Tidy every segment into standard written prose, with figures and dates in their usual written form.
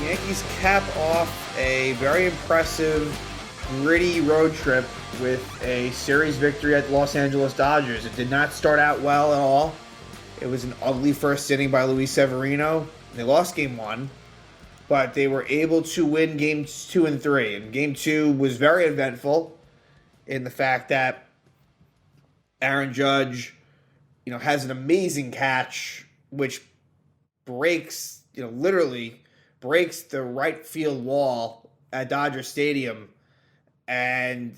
Yankees cap off a very impressive, gritty road trip with a series victory at the Los Angeles Dodgers. It did not start out well at all. It was an ugly first inning by Luis Severino. They lost game one, but they were able to win games 2 and 3. And game two was very eventful in the fact that Aaron Judge, has an amazing catch, which breaks, literally breaks the right field wall at Dodger Stadium. And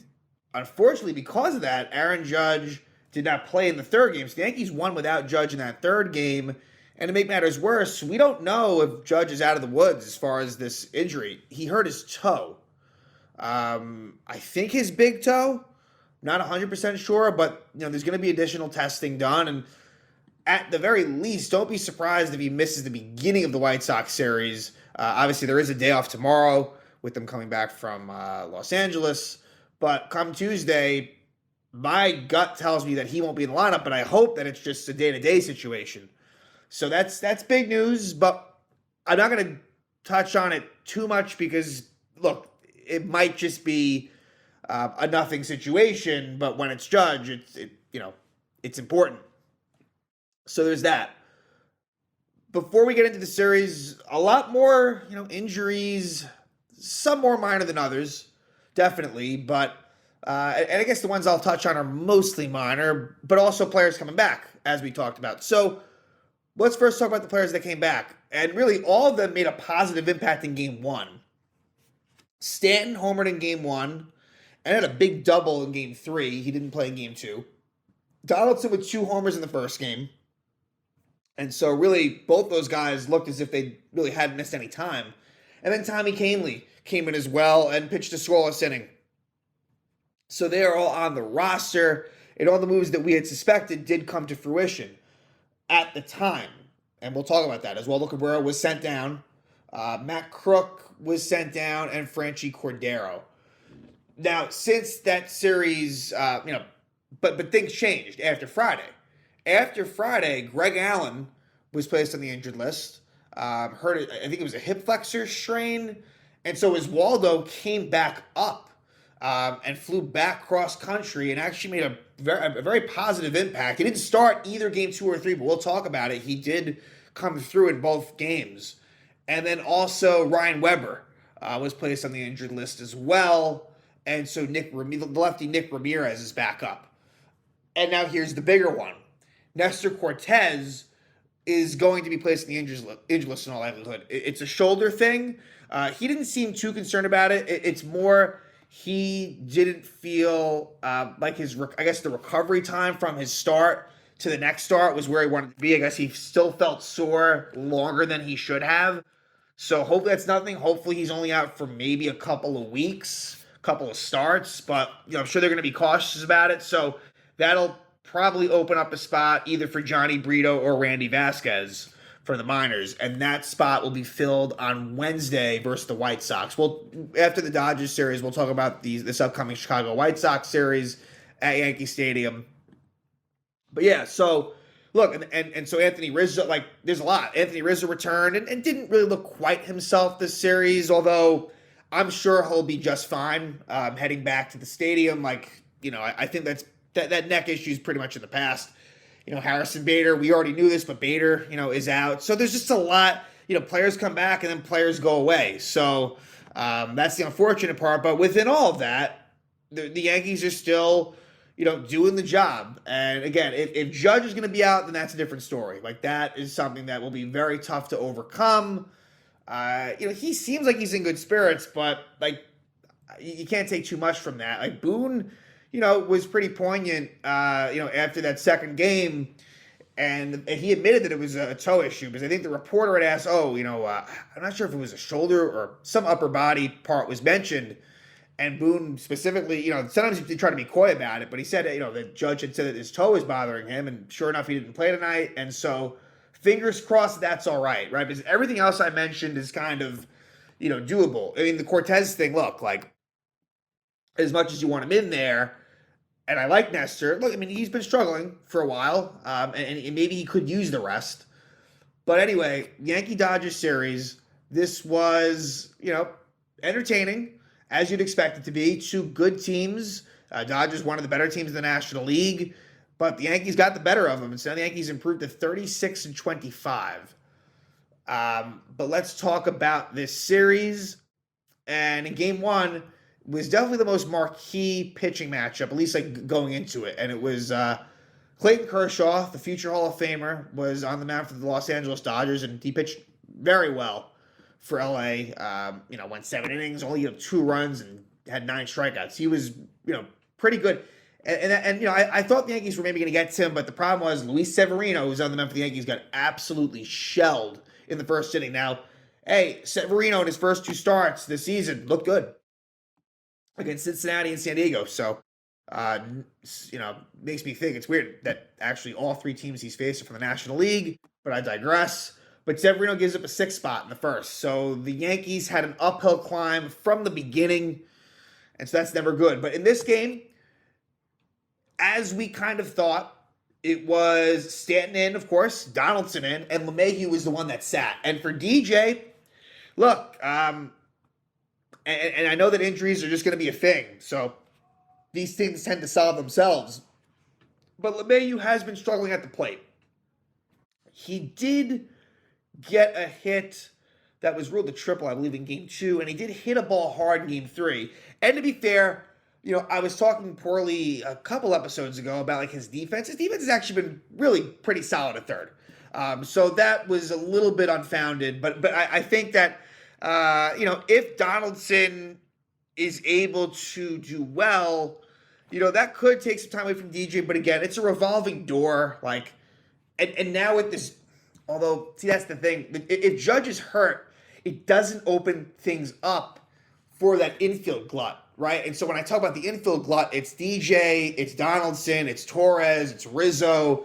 unfortunately, because of that, Aaron Judge did not play in the third game. So the Yankees won without Judge in that third game. And to make matters worse, we don't know if Judge is out of the woods as far as this injury. He hurt his toe. I think his big toe. Not 100% sure, but there's going to be additional testing done. And at the very least, don't be surprised if he misses the beginning of the White Sox series. Obviously, there is a day off tomorrow with them coming back from Los Angeles. But come Tuesday, my gut tells me that he won't be in the lineup, but I hope that it's just a day-to-day situation. So that's big news, but I'm not going to touch on it too much because, look, it might just be a nothing situation, but when it's Judge, it's important. So there's that. Before we get into the series, a lot more, injuries, some more minor than others, definitely, but and I guess the ones I'll touch on are mostly minor, but also players coming back, as we talked about. So let's first talk about the players that came back, and really all of them made a positive impact in game one. Stanton homered in game one and had a big double in game three. He didn't play in game two. Donaldson with 2 homers in the first game. And so really both those guys looked as if they really hadn't missed any time. And then Tommy Kahnle came in as well and pitched a scoreless inning. So they are all on the roster, and all the moves that we had suspected did come to fruition at the time. And we'll talk about that as well. Cabrera was sent down. Matt Crook was sent down, and Franchy Cordero. Now, since that series, but things changed after Friday. After Friday, Greg Allen was placed on the injured list. I think it was a hip flexor strain. And so Oswaldo came back up and flew back cross country and actually made a very positive impact. He didn't start either game 2 or 3, but we'll talk about it. He did come through in both games. And then also Ryan Weber was placed on the injured list as well. And so the lefty Nick Ramirez is back up. And now here's the bigger one. Nestor Cortez is going to be placed on the injured list in all likelihood. It's a shoulder thing. He didn't seem too concerned about it. It's more he didn't feel like the recovery time from his start to the next start was where he wanted to be. I guess he still felt sore longer than he should have. So hopefully that's nothing. Hopefully he's only out for maybe a couple of weeks. Couple of starts, but I'm sure they're going to be cautious about it. So that'll probably open up a spot either for Johnny Brito or Randy Vasquez for the minors, and that spot will be filled on Wednesday versus the White Sox. Well, after the Dodgers series, we'll talk about this upcoming Chicago White Sox series at Yankee Stadium. But yeah, so look, and so Anthony Rizzo, there's a lot. Anthony Rizzo returned and didn't really look quite himself this series, although I'm sure he'll be just fine heading back to the stadium. I think that neck issue is pretty much in the past. Harrison Bader, we already knew this, but Bader, is out. So there's just a lot, players come back and then players go away. So that's the unfortunate part. But within all of that, the Yankees are still, doing the job. And again, if Judge is going to be out, then that's a different story. That is something that will be very tough to overcome. He seems like he's in good spirits, but you can't take too much from that. Boone, was pretty poignant, after that second game, and he admitted that it was a toe issue because I think the reporter had asked, I'm not sure if it was a shoulder or some upper body part was mentioned, and Boone specifically, sometimes he tried to be coy about it, but he said, the Judge had said that his toe was bothering him, and sure enough, he didn't play tonight, and so fingers crossed that's all right? Because everything else I mentioned is kind of, doable. I mean, the Cortez thing, look, as much as you want him in there, and I like Nestor, look, I mean, he's been struggling for a while, and maybe he could use the rest. But anyway, Yankee-Dodgers series, This was, entertaining, as you'd expect it to be. Two good teams. Dodgers, one of the better teams in the National League, but the Yankees got the better of them, and so now the Yankees improved to 36-25. But let's talk about this series. And in game one was definitely the most marquee pitching matchup, at least like going into it. And it was Clayton Kershaw, the future Hall of Famer, was on the mound for the Los Angeles Dodgers, and he pitched very well for LA. Went 7 innings, only 2 runs, and had 9 strikeouts. He was, pretty good. And I thought the Yankees were maybe going to get to him, but the problem was Luis Severino, who's on the mound for the Yankees, got absolutely shelled in the first inning. Now, hey, Severino in his first 2 starts this season looked good against Cincinnati and San Diego. So, makes me think it's weird that actually all 3 teams he's faced are from the National League, but I digress. But Severino gives up a 6th spot in the first. So the Yankees had an uphill climb from the beginning, and so that's never good. But in this game, as we kind of thought, it was Stanton in, of course, Donaldson in, and LeMahieu was the one that sat. And for DJ, look, and I know that injuries are just going to be a thing, so these things tend to solve themselves. But LeMahieu has been struggling at the plate. He did get a hit that was ruled a triple, I believe, in game 2, and he did hit a ball hard in game 3. And to be fair, I was talking poorly a couple episodes ago about like his defense. His defense has actually been really pretty solid at third. So that was a little bit unfounded. But I think that, if Donaldson is able to do well, that could take some time away from DJ. But again, it's a revolving door. And now with this, although, see, that's the thing. If Judge is hurt, it doesn't open things up for that infield glut. Right? And so when I talk about the infield glut, it's DJ, it's Donaldson, it's Torres, it's Rizzo,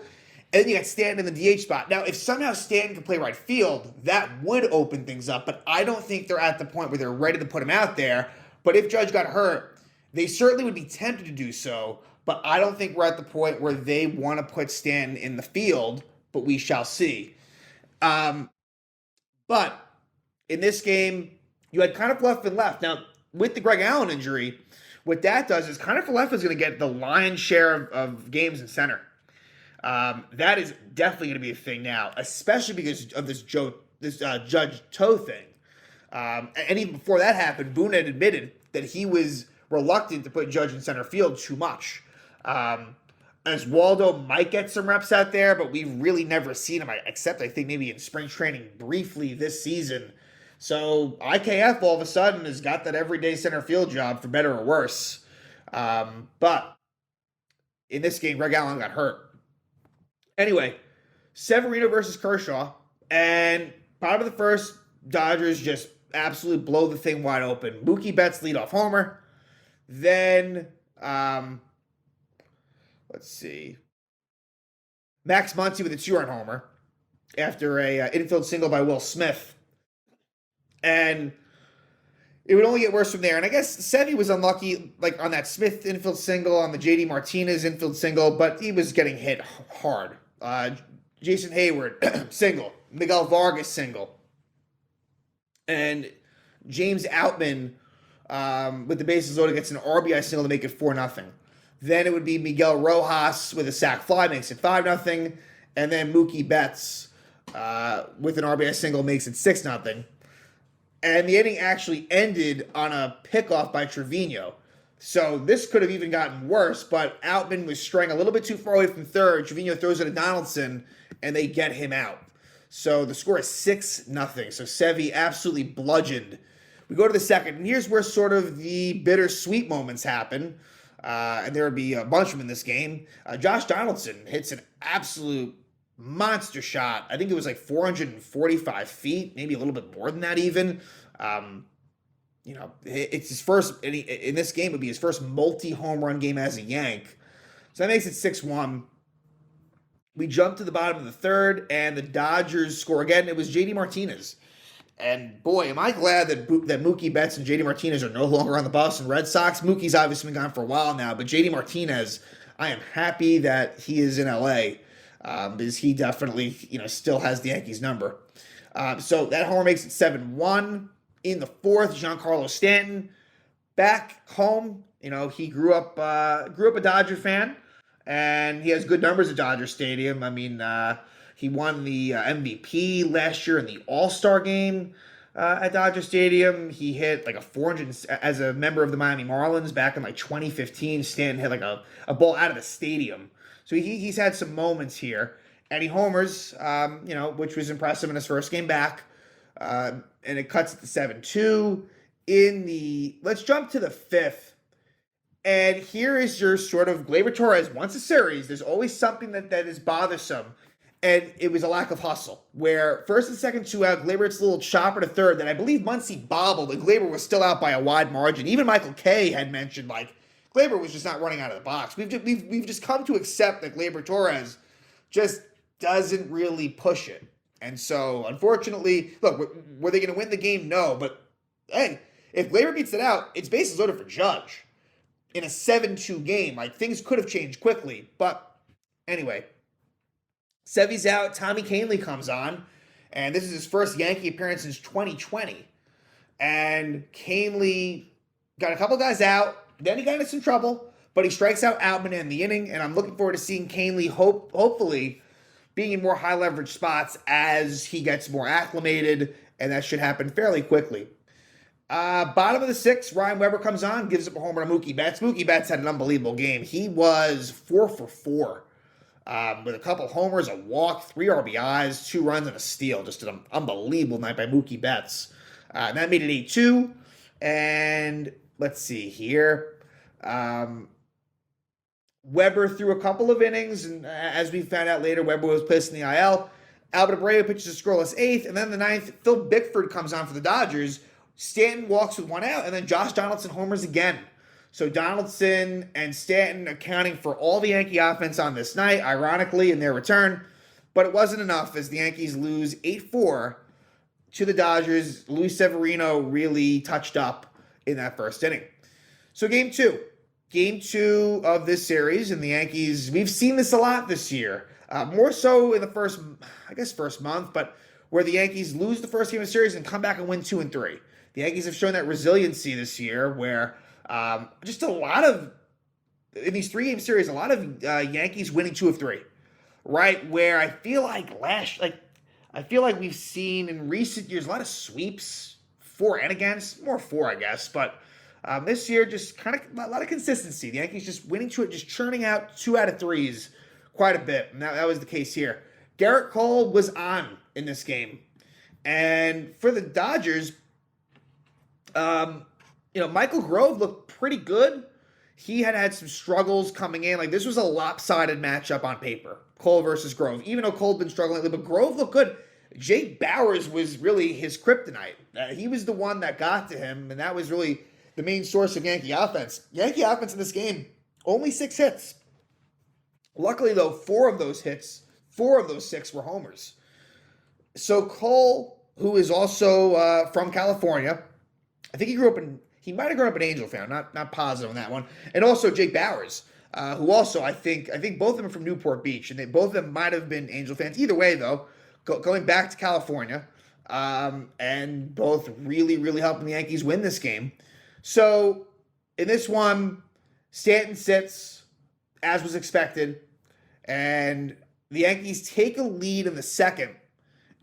and then you got Stanton in the DH spot. Now, if somehow Stanton can play right field, that would open things up, but I don't think they're at the point where they're ready to put him out there. But if Judge got hurt, they certainly would be tempted to do so, but I don't think we're at the point where they want to put Stanton in the field, but we shall see. But in this game, you had kind of left and left. Now, with the Greg Allen injury, what that does is kind of Falefa is going to get the lion's share of games in center. That is definitely going to be a thing now, especially because of this Judge Toe thing. And even before that happened, Boone had admitted that he was reluctant to put Judge in center field too much. As Waldo might get some reps out there, but we've really never seen him, except I think maybe in spring training briefly this season. So IKF all of a sudden has got that everyday center field job, for better or worse. But in this game, Greg Allen got hurt. Anyway, Severino versus Kershaw. And bottom of the first, Dodgers just absolutely blow the thing wide open. Mookie Betts leadoff homer. Then, let's see. Max Muncy with a 2-run homer after a infield single by Will Smith. And it would only get worse from there. And I guess Sevy was unlucky, on that Smith infield single, on the J.D. Martinez infield single, but he was getting hit hard. Jason Hayward, single. Miguel Vargas, single. And James Outman, with the bases loaded, gets an RBI single to make it 4-0. Then it would be Miguel Rojas with a sac fly, makes it 5-0. And then Mookie Betts with an RBI single makes it 6-0. And the inning actually ended on a pickoff by Trevino. So this could have even gotten worse, but Outman was straying a little bit too far away from third. Trevino throws it to Donaldson, and they get him out. So the score is 6-0. So Sevy absolutely bludgeoned. We go to the second, and here's where sort of the bittersweet moments happen. And there would be a bunch of them in this game. Josh Donaldson hits an absolute monster shot. I think it was 445 feet, maybe a little bit more than that even. It's his first, in this game, it would be his first multi-home run game as a Yank. So that makes it 6-1. We jump to the bottom of the third, and the Dodgers score again. It was J.D. Martinez. And boy, am I glad that Mookie Betts and J.D. Martinez are no longer on the Boston Red Sox. Mookie's obviously been gone for a while now, but J.D. Martinez, I am happy that he is in L.A., because he definitely, still has the Yankees number. So that homer makes it 7-1. In the fourth, Giancarlo Stanton back home. He grew up a Dodger fan, and he has good numbers at Dodger Stadium. I mean, he won the MVP last year in the All-Star game at Dodger Stadium. He hit like a 400 as a member of the Miami Marlins back in like 2015. Stanton hit like a ball out of the stadium. So he's had some moments here, and he homers, which was impressive in his first game back. And it cuts it to 7-2. Let's jump to the fifth. And here is your sort of Gleyber Torres. Once a series, there's always something that is bothersome. And it was a lack of hustle, where first and second 2 out, Gleyber hits a little chopper to third that I believe Muncy bobbled, and Gleyber was still out by a wide margin. Even Michael Kay had mentioned, like, Gleyber was just not running out of the box. We've just come to accept that Gleyber Torres just doesn't really push it. And so, unfortunately, look, were they going to win the game? No. But, hey, if Gleyber beats it out, it's bases loaded for Judge in a 7-2 game. Like, things could have changed quickly. But, anyway, Sevy's out. Tommy Kahnle comes on. And this is his first Yankee appearance since 2020. And Kahnle got a couple guys out. Then he got into some trouble. But he strikes out Outman in the inning. And I'm looking forward to seeing Kahnle hopefully being in more high leverage spots as he gets more acclimated, and that should happen fairly quickly. Bottom of the sixth, Ryan Weber comes on, gives up a homer to Mookie Betts. Mookie Betts had an unbelievable game. He was 4 for 4 with a couple homers, a walk, 3 RBIs, 2 runs, and a steal. Just an unbelievable night by Mookie Betts. And that made it 8-2. And let's see here. Weber threw a couple of innings, and as we found out later, Weber was placed in the IL. Albert Abreu pitches a scoreless 8th, and then the 9th, Phil Bickford comes on for the Dodgers. Stanton walks with 1 out, and then Josh Donaldson homers again. So Donaldson and Stanton accounting for all the Yankee offense on this night, ironically, in their return. But it wasn't enough as the Yankees lose 8-4 to the Dodgers. Luis Severino really touched up in that first inning. So game 2. Game 2 of this series, and the Yankees, we've seen this a lot this year. More so in the first month, but where the Yankees lose the first game of the series and come back and win 2 and 3. The Yankees have shown that resiliency this year where just a lot of, in these 3-game series, a lot of Yankees winning 2 of 3, right? Where I feel like we've seen in recent years a lot of sweeps, for and against, more for, I guess, but this year, just kind of a lot of consistency. The Yankees just winning to it, just churning out 2 out of 3s quite a bit. And that was the case here. Gerrit Cole was on in this game. And for the Dodgers, Michael Grove looked pretty good. He had some struggles coming in. Like, this was a lopsided matchup on paper. Cole versus Grove. Even though Cole had been struggling lately, but Grove looked good. Jake Bauers was really his kryptonite. He was the one that got to him, and that was really the main source of Yankee offense. Yankee offense in this game, only 6 hits. Luckily, though, 4 of those 6 were homers. So Cole, who is also from California, I think he might have grown up an Angel fan, not positive on that one. And also Jake Bauers, who also I think both of them are from Newport Beach, and both of them might have been Angel fans. Either way, though, going back to California, and both really, really helping the Yankees win this game. So, in this one, Stanton sits, as was expected, and the Yankees take a lead in the second,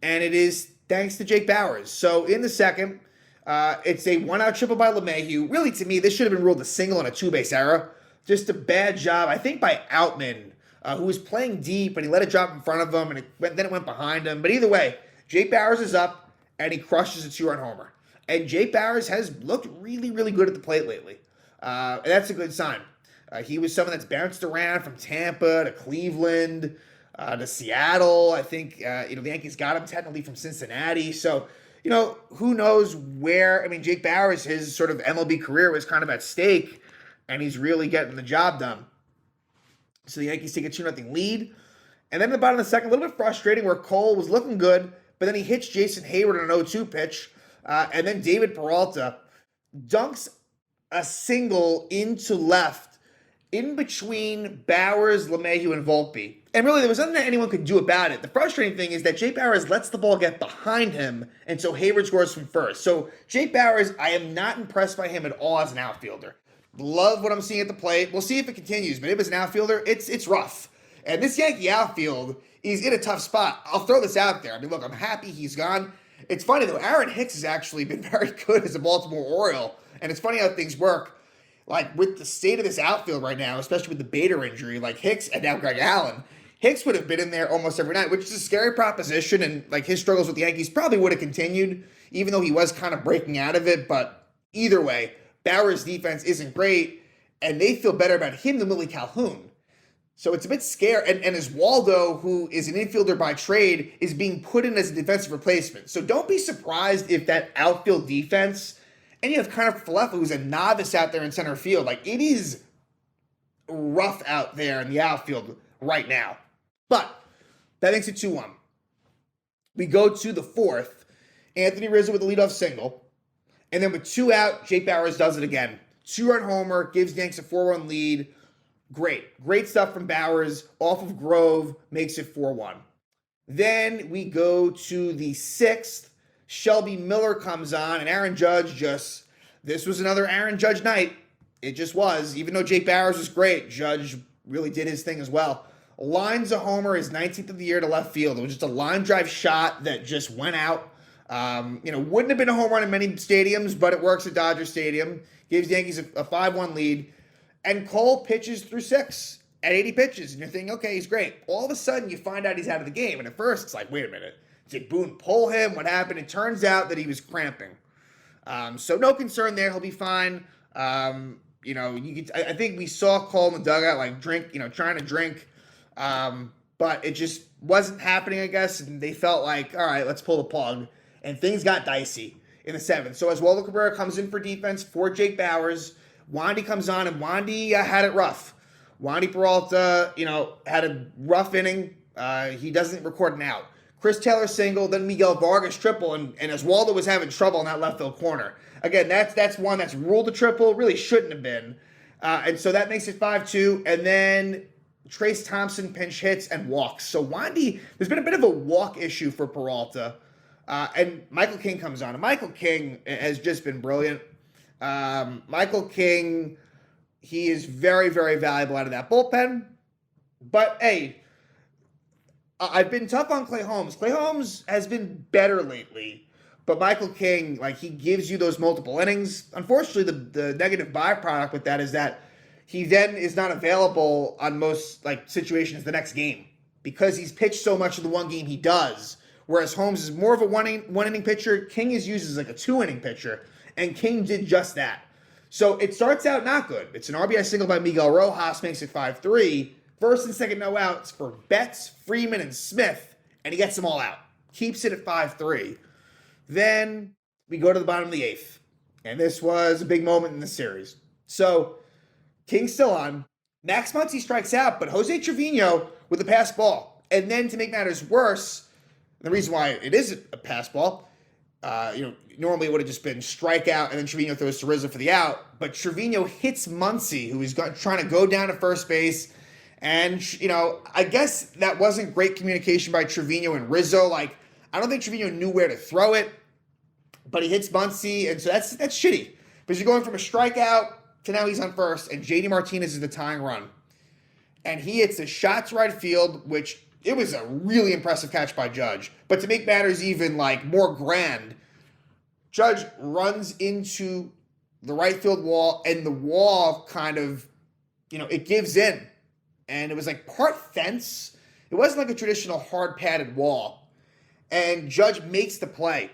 and it is thanks to Jake Bauers. So, in the second, it's a 1-out triple by LeMahieu. Really, to me, this should have been ruled a single on a 2-base error. Just a bad job, I think, by Outman, who was playing deep, and he let it drop in front of him, and then it went behind him. But either way, Jake Bauers is up, and he crushes a 2-run homer. And Jake Bauers has looked really, really good at the plate lately. And that's a good sign. He was someone that's bounced around from Tampa to Cleveland to Seattle. I think, the Yankees got him technically from Cincinnati. So, who knows where. I mean, Jake Bauers, his sort of MLB career was kind of at stake, and he's really getting the job done. So the Yankees take a 2-0 lead. And then in the bottom of the second, a little bit frustrating where Cole was looking good, but then he hits Jason Hayward on an 0-2 pitch. And then David Peralta dunks a single into left. in between Bowers, LeMahieu, and Volpe. And really, there was nothing that anyone could do about it. The frustrating thing is that Jay Bowers lets the ball get behind him, and so Hayward scores from first. So Jay Bowers, I am not impressed by him at all as an outfielder. Love what I'm seeing at the plate. We'll see if it continues, but if it's an outfielder, it's rough. And this Yankee outfield is in a tough spot. I'll throw this out there. I mean, look, I'm happy he's gone. It's funny, though. Aaron Hicks has actually been very good as a Baltimore Oriole, and it's funny how things work. Like, with the state of this outfield right now, especially with the Bader injury, like Hicks and now Greg Allen, Hicks would have been in there almost every night, which is a scary proposition, and like his struggles with the Yankees probably would have continued, even though he was kind of breaking out of it. But either way, Bauer's defense isn't great, and they feel better about him than Willie Calhoun. So it's a bit scary. And as Waldo, who is an infielder by trade, is being put in as a defensive replacement. So don't be surprised if that outfield defense, and you have kind of Falefa, who's a novice out there in center field. Like, it is rough out there in the outfield right now. But that makes it 2-1. We go to the fourth. Anthony Rizzo with a leadoff single. And then with 2 out, Jake Bowers does it again. 2-run homer, gives Yanks a 4-1 lead. Great stuff from Bowers off of Grove, makes it 4-1. Then we go to the sixth. Shelby Miller comes on, and Aaron Judge this was another Aaron Judge night. It just was. Even though Jake Bowers was great, Judge really did his thing as well. Lines a homer, his 19th of the year to left field. It was just a line drive shot that just went out. Wouldn't have been a home run in many stadiums, but it works at Dodger Stadium. Gives the Yankees a 5-1 lead. And Cole pitches through 6 at 80 pitches. And you're thinking, okay, he's great. All of a sudden, you find out he's out of the game. And at first, it's like, wait a minute. Did Boone pull him? What happened? It turns out that he was cramping. So no concern there. He'll be fine. I think we saw Cole in the dugout, like, trying to drink. But it just wasn't happening, I guess. And they felt like, all right, let's pull the plug. And things got dicey in the 7th. So as Waldo Cabrera comes in for defense for Jake Bowers, Wandy comes on, and Wandy had it rough. Wandy Peralta, had a rough inning. He doesn't record an out. Chris Taylor single, then Miguel Vargas triple, and as Waldo was having trouble in that left field corner. Again, that's one that's ruled a triple, really shouldn't have been. And so that makes it 5-2, and then Trace Thompson pinch hits and walks. So Wandy, there's been a bit of a walk issue for Peralta, and Michael King comes on. And Michael King has just been brilliant. Michael King, he is very, very valuable out of that bullpen. But, hey, I've been tough on Clay Holmes. Clay Holmes has been better lately. But Michael King, he gives you those multiple innings. Unfortunately, the negative byproduct with that is that he then is not available on most, situations the next game. Because he's pitched so much of the one game he does. Whereas Holmes is more of a one-inning pitcher. King is used as a 2-inning pitcher. And King did just that. So it starts out not good. It's an RBI single by Miguel Rojas, makes it 5-3. First and second no outs for Betts, Freeman, and Smith. And he gets them all out. Keeps it at 5-3. Then we go to the bottom of the 8th. And this was a big moment in the series. So King's still on. Max Muncy strikes out, but Jose Trevino with a pass ball. And then to make matters worse, the reason why it is a pass ball, normally it would have just been strikeout, and then Trevino throws to Rizzo for the out. But Trevino hits Muncy, who is trying to go down to first base. And, I guess that wasn't great communication by Trevino and Rizzo. I don't think Trevino knew where to throw it. But he hits Muncy, and so that's shitty. Because you're going from a strikeout to now he's on first, and JD Martinez is the tying run. And he hits a shot to right field, which it was a really impressive catch by Judge. But to make matters even, more grand, Judge runs into the right field wall, and the wall kind of, it gives in. And it was part fence. It wasn't a traditional hard padded wall. And Judge makes the play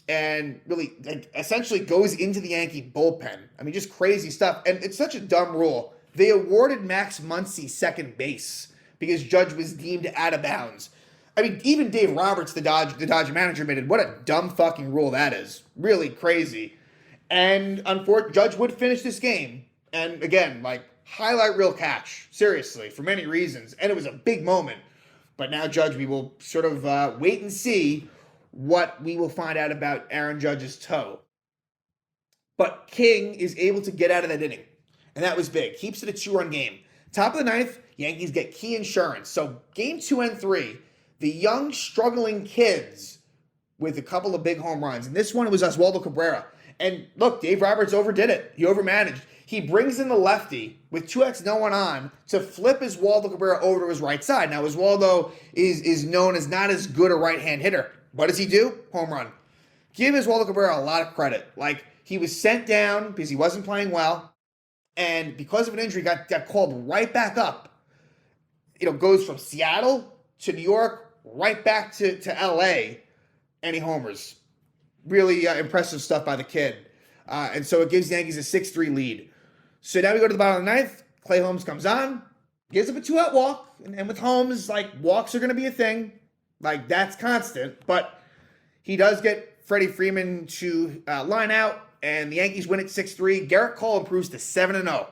and really essentially goes into the Yankee bullpen. I mean, just crazy stuff. And it's such a dumb rule. They awarded Max Muncy second base because Judge was deemed out of bounds. I mean, even Dave Roberts, the Dodger manager, admitted what a dumb fucking rule that is. Really crazy. And unfortunately, Judge would finish this game. And again, highlight reel catch. Seriously, for many reasons. And it was a big moment. But now, Judge, we will sort of wait and see what we will find out about Aaron Judge's toe. But King is able to get out of that inning. And that was big. Keeps it a 2-run game. Top of the ninth, Yankees get key insurance. So game 2 and 3, the young struggling kids with a couple of big home runs. And this one was Oswaldo Cabrera. And look, Dave Roberts overdid it. He overmanaged. He brings in the lefty with 2x no one on to flip Oswaldo Cabrera over to his right side. Now, Oswaldo is known as not as good a right-hand hitter. What does he do? Home run. Give Oswaldo Cabrera a lot of credit. Like, he was sent down because he wasn't playing well. And because of an injury, got called right back up. Goes from Seattle to New York, right back to L.A., and he homers. Really impressive stuff by the kid. And so it gives the Yankees a 6-3 lead. So now we go to the bottom of the ninth. Clay Holmes comes on, gives up a 2-out walk. And with Holmes, walks are going to be a thing. That's constant. But he does get Freddie Freeman to line out, and the Yankees win at 6-3. Gerrit Cole improves to 7-0.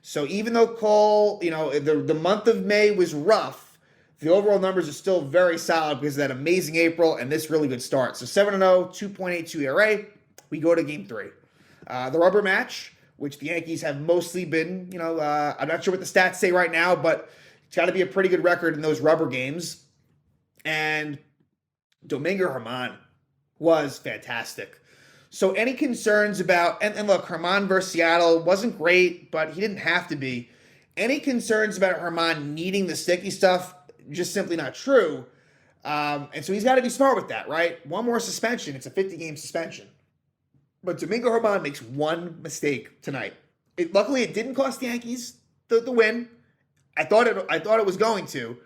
So even though Cole, the month of May was rough, the overall numbers are still very solid because of that amazing April and this really good start. So 7-0, 2.82 ERA. We go to game 3. The rubber match, which the Yankees have mostly been, I'm not sure what the stats say right now, but it's got to be a pretty good record in those rubber games. And Domingo Germán was fantastic. So any concerns about, and look, Germán versus Seattle wasn't great, but he didn't have to be. Any concerns about Germán needing the sticky stuff, just simply not true. And so he's got to be smart with that, right? One more suspension. It's a 50-game suspension. But Domingo Germán makes one mistake tonight. Luckily, it didn't cost the Yankees the win. I thought it was going to.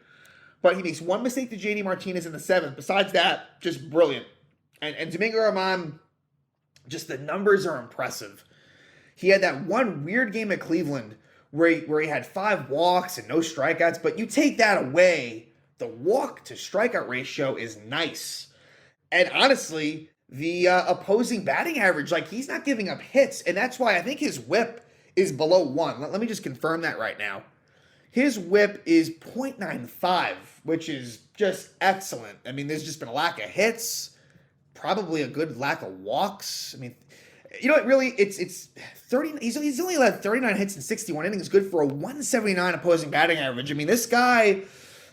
But he makes one mistake to JD Martinez in the 7th. Besides that, just brilliant. And Domingo Germán, just the numbers are impressive. He had that one weird game at Cleveland where he had 5 walks and no strikeouts, but you take that away, the walk to strikeout ratio is nice. And honestly, the opposing batting average, he's not giving up hits, and that's why I think his whip is below 1. Let me just confirm that right now. His whip is .95, which is just excellent. I mean, there's just been a lack of hits, probably a good lack of walks. I mean, it's 30. He's only allowed 39 hits in 61 innings, good for a 179 opposing batting average. I mean, this guy,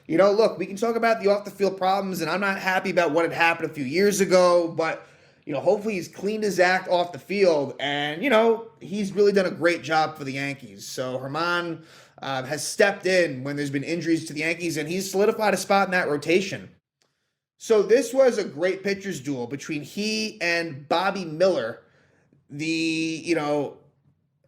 look, we can talk about the off the field problems, and I'm not happy about what had happened a few years ago, but hopefully he's cleaned his act off the field, and he's really done a great job for the Yankees. So Germán has stepped in when there's been injuries to the Yankees, and he's solidified a spot in that rotation. So this was a great pitcher's duel between he and Bobby Miller, the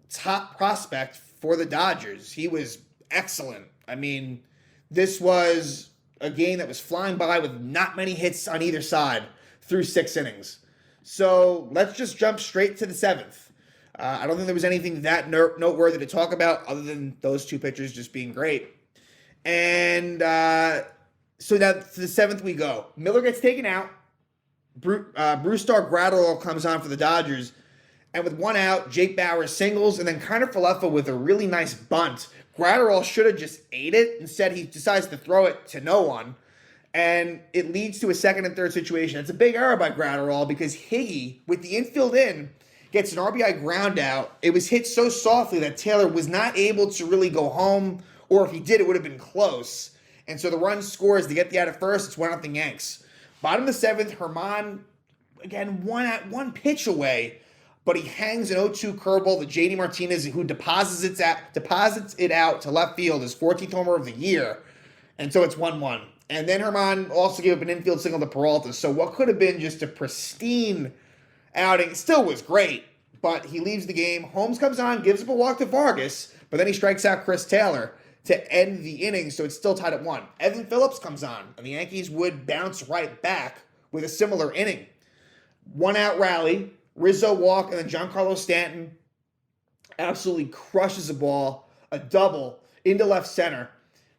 top prospect for the Dodgers. He was excellent. I mean, this was a game that was flying by with not many hits on either side through 6 innings. So let's just jump straight to the 7th. I don't think there was anything that noteworthy to talk about other than those 2 pitchers just being great. And so now to the 7th we go. Miller gets taken out. Brusdar Graterol comes on for the Dodgers. And with 1 out, Jake Bauer singles, and then Kiner Falefa with a really nice bunt. Graterol should have just ate it. Instead, he decides to throw it to no one. And it leads to a 2nd and 3rd situation. It's a big error by Graterol because Higgy, with the infield in, gets an RBI ground out. It was hit so softly that Taylor was not able to really go home, or if he did, it would have been close. And so the run scores to get the out at first. It's 1-0 Yanks. Bottom of the 7th, Germán, again, one pitch away, but he hangs an 0-2 curveball to JD Martinez, who deposits it out to left field, his 14th homer of the year. And so it's 1-1. And then Germán also gave up an infield single to Peralta. So what could have been just a pristine outing still was great, but he leaves the game. Holmes comes on, gives up a walk to Vargas, but then he strikes out Chris Taylor to end the inning, so it's still tied at 1. Evan Phillips comes on, and the Yankees would bounce right back with a similar inning. 1-out rally, Rizzo walk, and then Giancarlo Stanton absolutely crushes the ball, a double into left center.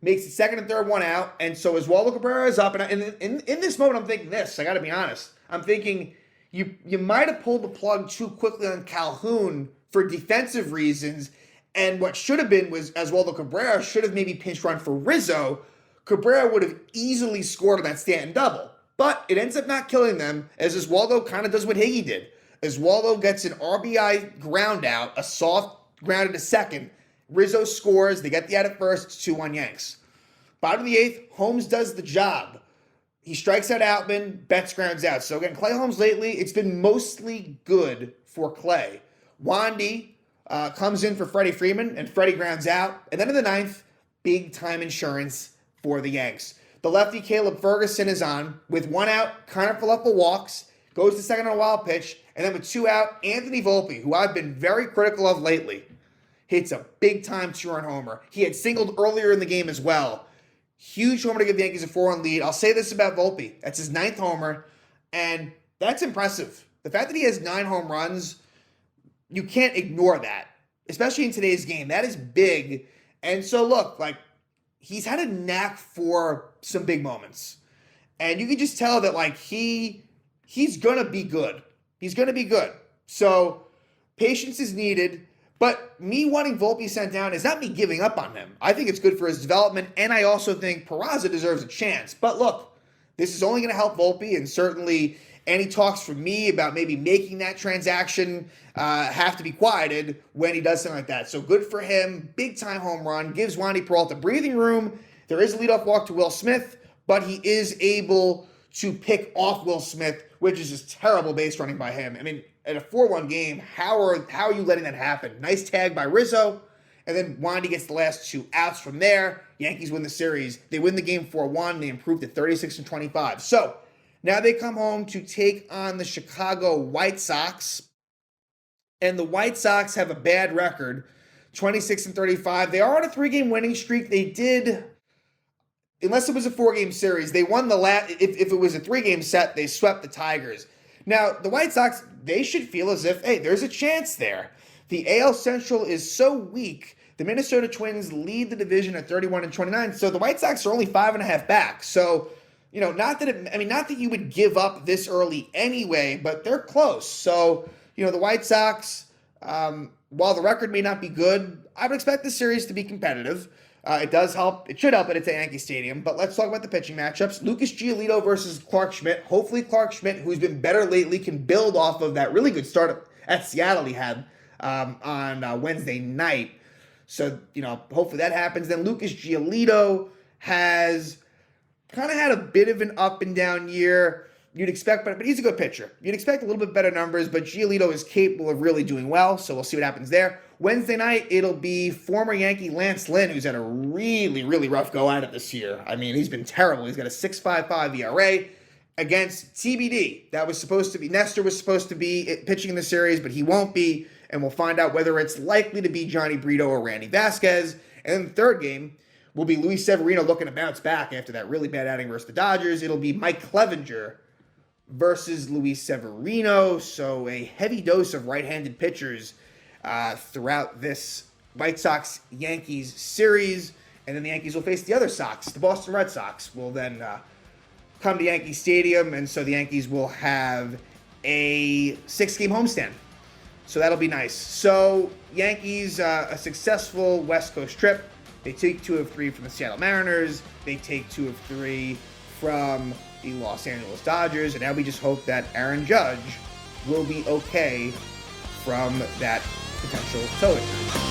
Makes it 2nd and 3rd, 1 out, and so Oswaldo Cabrera is up. And in this moment, I'm thinking this. I got to be honest. I'm thinking you might have pulled the plug too quickly on Calhoun for defensive reasons, and what should have been was Oswaldo Cabrera should have maybe pinch run for Rizzo. Cabrera would have easily scored on that Stanton double, but it ends up not killing them, as Oswaldo kind of does what Higgy did. Oswaldo gets an RBI ground out, a soft grounded to 2nd, Rizzo scores. They get the out at first. It's 2-1 Yanks. Bottom of the eighth, Holmes does the job. He strikes out Outman, Betts grounds out. So again, Clay Holmes lately, it's been mostly good for Clay. Wandy comes in for Freddie Freeman, and Freddie grounds out. And then in the ninth, big-time insurance for the Yanks. The lefty Caleb Ferguson is on. With one out, Connor Filippo walks, goes to second on a wild pitch, and then with two out, Anthony Volpe, who I've been very critical of lately, hits a big-time two-run homer. He had singled earlier in the game as well. Huge homer to give the Yankees a 4-1 lead. I'll say this about Volpe. That's his 9th homer, and that's impressive. The fact that he has 9 home runs, you can't ignore that, especially in today's game. That is big. And so, look, like, he's had a knack for some big moments. And you can just tell that, like, he's going to be good. He's going to be good. So, patience is needed. But me wanting Volpe sent down is not me giving up on him. I think it's good for his development, and I also think Peraza deserves a chance. But look, this is only going to help Volpe, and certainly any talks from me about maybe making that transaction have to be quieted when he does something like that. So good for him. Big-time home run. Gives Wandy Peralta breathing room. There is a leadoff walk to Will Smith, but he is able to pick off Will Smith, which is just terrible base running by him. I mean, at a 4-1 game, how are you letting that happen? Nice tag by Rizzo, and then Wandy gets the last 2 outs from there. Yankees win the series. They win the game 4-1. They improve to 36-25. So now they come home to take on the Chicago White Sox, and the White Sox have a bad record, 26-35. They are on a 3-game winning streak. They did, unless it was a 4-game series, they won the last. If it was a 3-game set, they swept the Tigers. Now, the White Sox, they should feel as if, hey, there's a chance there. The AL Central is so weak. The Minnesota Twins lead the division at 31-29, so the White Sox are only 5.5 back. So, you know, not that you would give up this early anyway, but they're close. So, you know, the White Sox, while the record may not be good, I would expect this series to be competitive. It does help. It should help it. It's at Yankee Stadium. But let's talk about the pitching matchups. Lucas Giolito versus Clark Schmidt. Hopefully Clark Schmidt, who's been better lately, can build off of that really good start at Seattle he had on Wednesday night. So, you know, hopefully that happens. Then Lucas Giolito has kind of had a bit of an up and down year. You'd expect, but he's a good pitcher. You'd expect a little bit better numbers, but Giolito is capable of really doing well, so we'll see what happens there. Wednesday night, it'll be former Yankee Lance Lynn, who's had a really, really rough go at it this year. I mean, he's been terrible. He's got a 6.55 ERA against TBD. Nestor was supposed to be pitching in the series, but he won't be, and we'll find out whether it's likely to be Johnny Brito or Randy Vasquez. And then the third game will be Luis Severino looking to bounce back after that really bad outing versus the Dodgers. It'll be Mike Clevenger versus Luis Severino. So a heavy dose of right-handed pitchers throughout this White Sox-Yankees series. And then the Yankees will face the other Sox. The Boston Red Sox will then come to Yankee Stadium. And so the Yankees will have a 6-game homestand. So that'll be nice. So Yankees, a successful West Coast trip. They take 2 of 3 from the Seattle Mariners. They take 2 of 3 from the Los Angeles Dodgers. And now we just hope that Aaron Judge will be okay from that potential toe injury.